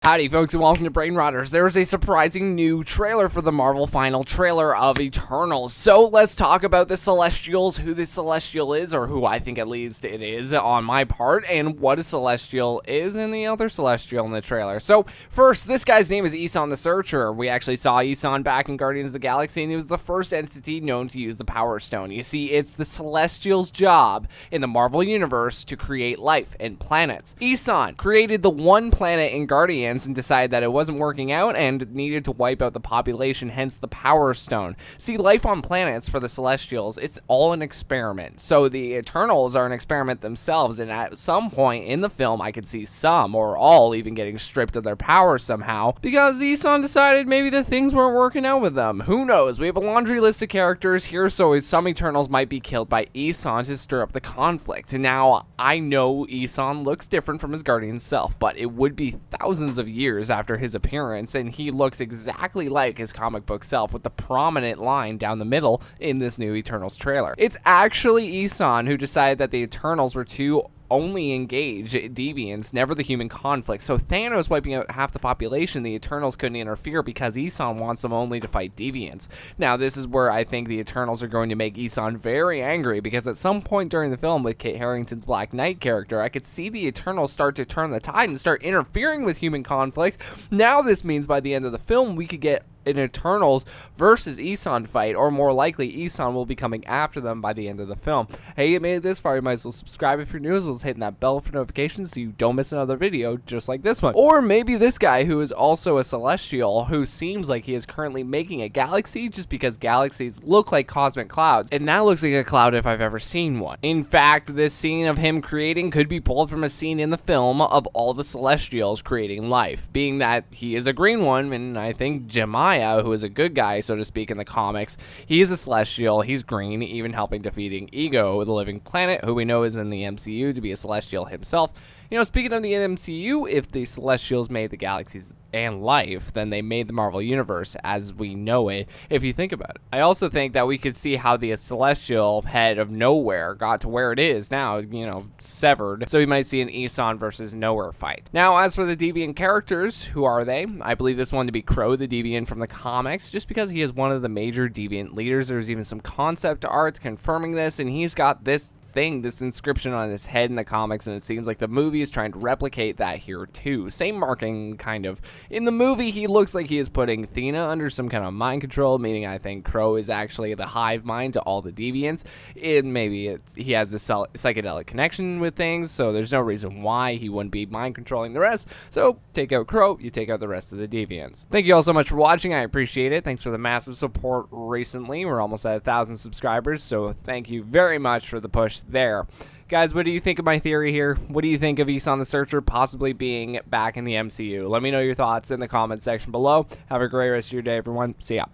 Howdy folks and welcome to Brain Rotters. There is a surprising new trailer for the Marvel final trailer of Eternals. So let's talk about the Celestials, who the Celestial is, or who I think at least it is on my part, and what a Celestial is and the other Celestial in the trailer. So first, this guy's name is Eson The Searcher. We actually saw Eson back in Guardians of the Galaxy, and he was the first entity known to use the Power Stone. You see, it's the Celestial's job in the Marvel Universe to create life and planets. Eson created the one planet in Guardians and decided that it wasn't working out and needed to wipe out the population, hence the Power Stone. See, life on planets for the Celestials, it's all an experiment. So the Eternals are an experiment themselves, and at some point in the film, I could see some or all even getting stripped of their power somehow because Eson decided maybe the things weren't working out with them. Who knows? We have a laundry list of characters here, so some Eternals might be killed by Eson to stir up the conflict. And now, I know Eson looks different from his Guardian self, but it would be thousands of years after his appearance, and he looks exactly like his comic book self with the prominent line down the middle in this new Eternals trailer. It's actually Eson who decided that the Eternals were too only engage Deviants, never the human conflict. So Thanos wiping out half the population, the Eternals couldn't interfere because Eson wants them only to fight Deviants. Now, this is where I think the Eternals are going to make Eson very angry, because at some point during the film with Kit Harington's Black Knight character, I could see the Eternals start to turn the tide and start interfering with human conflicts. Now this means by the end of the film, we could get an Eternals versus Eson fight, or more likely, Eson will be coming after them by the end of the film. Hey, you made it this far, you might as well subscribe if you're new, as well as hitting that bell for notifications so you don't miss another video just like this one. Or maybe this guy who is also a Celestial, who seems like he is currently making a galaxy just because galaxies look like cosmic clouds, and that looks like a cloud if I've ever seen one. In fact, this scene of him creating could be pulled from a scene in the film of all the Celestials creating life, being that he is a green one, and I think Jemima, who is a good guy, so to speak, in the comics. He is a Celestial, he's green, even helping defeating Ego, the living planet, who we know is in the MCU to be a Celestial himself. You know, speaking of the MCU, if the Celestials made the galaxies and life, then they made the Marvel Universe as we know it, if you think about it. I also think that we could see how the Celestial head of Nowhere got to where it is now, you know, severed. So we might see an Eson versus Nowhere fight. Now, as for the Deviant characters, who are they? I believe this one to be Crow, the Deviant from the comics, just because he is one of the major Deviant leaders. There's even some concept art confirming this, and he's got this inscription on his head in the comics, and it seems like the movie is trying to replicate that here too. Same marking, kind of. In the movie, he looks like he is putting Thena under some kind of mind control, meaning I think Crow is actually the hive mind to all the Deviants. He has this psychedelic connection with things, so there's no reason why he wouldn't be mind controlling the rest. So take out Crow, you take out the rest of the Deviants. Thank you all so much for watching. I appreciate it. Thanks for the massive support recently. We're almost at 1,000 subscribers, so thank you very much for the push there. Guys, what do you think of my theory here? What do you think of Eson The Searcher possibly being back in the MCU? Let me know your thoughts in the comments section below. Have a great rest of your day, everyone. See ya.